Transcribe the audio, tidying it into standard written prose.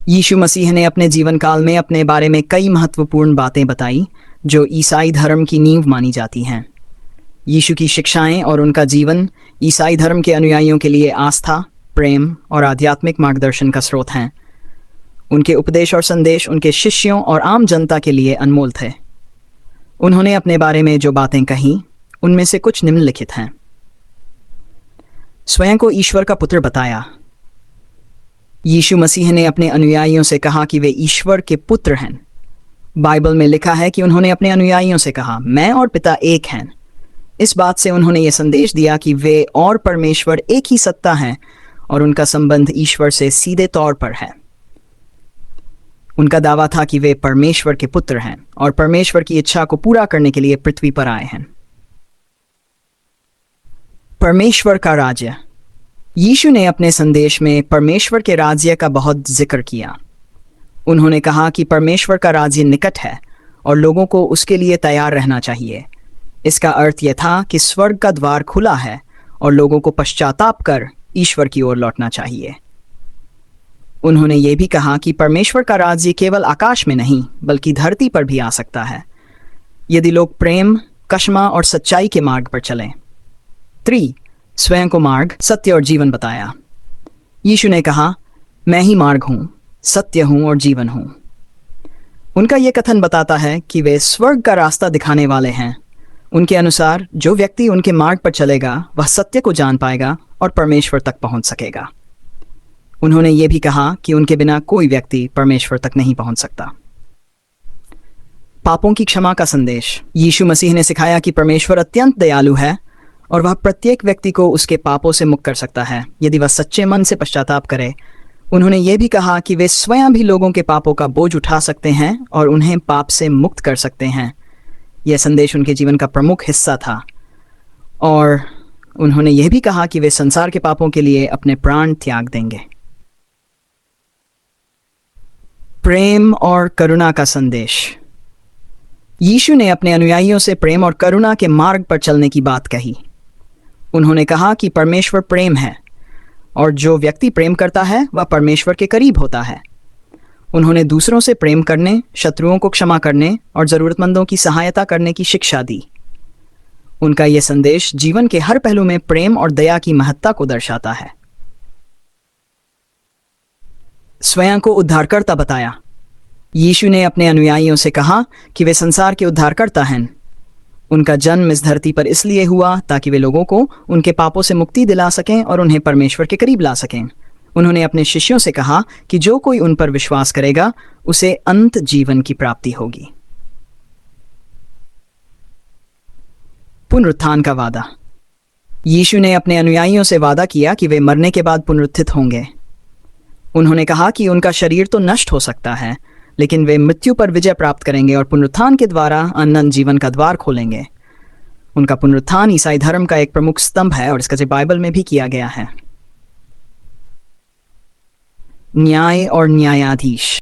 यीशु मसीह ने अपने जीवन काल में अपने बारे में कई महत्वपूर्ण बातें बताई जो ईसाई धर्म की नींव मानी जाती हैं। यीशु की शिक्षाएं और उनका जीवन ईसाई धर्म के अनुयायियों के लिए आस्था, प्रेम और आध्यात्मिक मार्गदर्शन का स्रोत हैं। उनके उपदेश और संदेश उनके शिष्यों और आम जनता के लिए अनमोल थे। उन्होंने अपने बारे में जो बातें कहीं, उनमें से कुछ निम्नलिखित हैं। स्वयं को ईश्वर का पुत्र बताया। यीशु मसीह ने अपने अनुयायियों से कहा कि वे ईश्वर के पुत्र हैं। बाइबल में लिखा है कि उन्होंने अपने अनुयायियों से कहा, मैं और पिता एक हैं। इस बात से उन्होंने ये संदेश दिया कि वे और परमेश्वर एक ही सत्ता हैं और उनका संबंध ईश्वर से सीधे तौर पर है। उनका दावा था कि वे परमेश्वर के पुत्र हैं और परमेश्वर की इच्छा को पूरा करने के लिए पृथ्वी पर आए हैं। परमेश्वर का राज्य। यीशु ने अपने संदेश में परमेश्वर के राज्य का बहुत जिक्र किया। उन्होंने कहा कि परमेश्वर का राज्य निकट है और लोगों को उसके लिए तैयार रहना चाहिए। इसका अर्थ यह था कि स्वर्ग का द्वार खुला है और लोगों को पश्चाताप कर ईश्वर की ओर लौटना चाहिए। उन्होंने ये भी कहा कि परमेश्वर का राज्य केवल आकाश में नहीं बल्कि धरती पर भी आ सकता है, यदि लोग प्रेम, क्षमा और सच्चाई के मार्ग पर चलें। 3. स्वयं को मार्ग, सत्य और जीवन बताया। यीशु ने कहा, मैं ही मार्ग हूँ, सत्य हूँ और जीवन हूँ। उनका यह कथन बताता है कि वे स्वर्ग का रास्ता दिखाने वाले हैं। उनके अनुसार जो व्यक्ति उनके मार्ग पर चलेगा वह सत्य को जान पाएगा और परमेश्वर तक पहुंच सकेगा। उन्होंने ये भी कहा कि उनके बिना कोई व्यक्ति परमेश्वर तक नहीं पहुंच सकता। पापों की क्षमा का संदेश। यीशु मसीह ने सिखाया कि परमेश्वर अत्यंत दयालु है और वह प्रत्येक व्यक्ति को उसके पापों से मुक्त कर सकता है यदि वह सच्चे मन से पश्चाताप करे। उन्होंने ये भी कहा कि वे स्वयं भी लोगों के पापों का बोझ उठा सकते हैं और उन्हें पाप से मुक्त कर सकते हैं। यह संदेश उनके जीवन का प्रमुख हिस्सा था और उन्होंने यह भी कहा कि वे संसार के पापों के लिए अपने प्राण त्याग देंगे। प्रेम और करुणा का संदेश। यीशु ने अपने अनुयायियों से प्रेम और करुणा के मार्ग पर चलने की बात कही। उन्होंने कहा कि परमेश्वर प्रेम है और जो व्यक्ति प्रेम करता है वह परमेश्वर के करीब होता है। उन्होंने दूसरों से प्रेम करने, शत्रुओं को क्षमा करने और जरूरतमंदों की सहायता करने की शिक्षा दी। उनका यह संदेश जीवन के हर पहलू में प्रेम और दया की महत्ता को दर्शाता है। स्वयं को उद्धारकर्ता बताया। यीशु ने अपने अनुयायियों से कहा कि वे संसार के उद्धारकर्ता हैं। उनका जन्म इस धरती पर इसलिए हुआ ताकि वे लोगों को उनके पापों से मुक्ति दिला सकें और उन्हें परमेश्वर के करीब ला सकें। उन्होंने अपने शिष्यों से कहा कि जो कोई उन पर विश्वास करेगा उसे अनंत जीवन की प्राप्ति होगी। पुनरुत्थान का वादा। यीशु ने अपने अनुयायियों से वादा किया कि वे मरने के बाद पुनरुत्थित होंगे। उन्होंने कहा कि उनका शरीर तो नष्ट हो सकता है, लेकिन वे मृत्यु पर विजय प्राप्त करेंगे और पुनरुत्थान के द्वारा अनंत जीवन का द्वार खोलेंगे। उनका पुनरुत्थान ईसाई धर्म का एक प्रमुख स्तंभ है और इसका जिक्र बाइबल में भी किया गया है। न्याय और न्यायाधीश।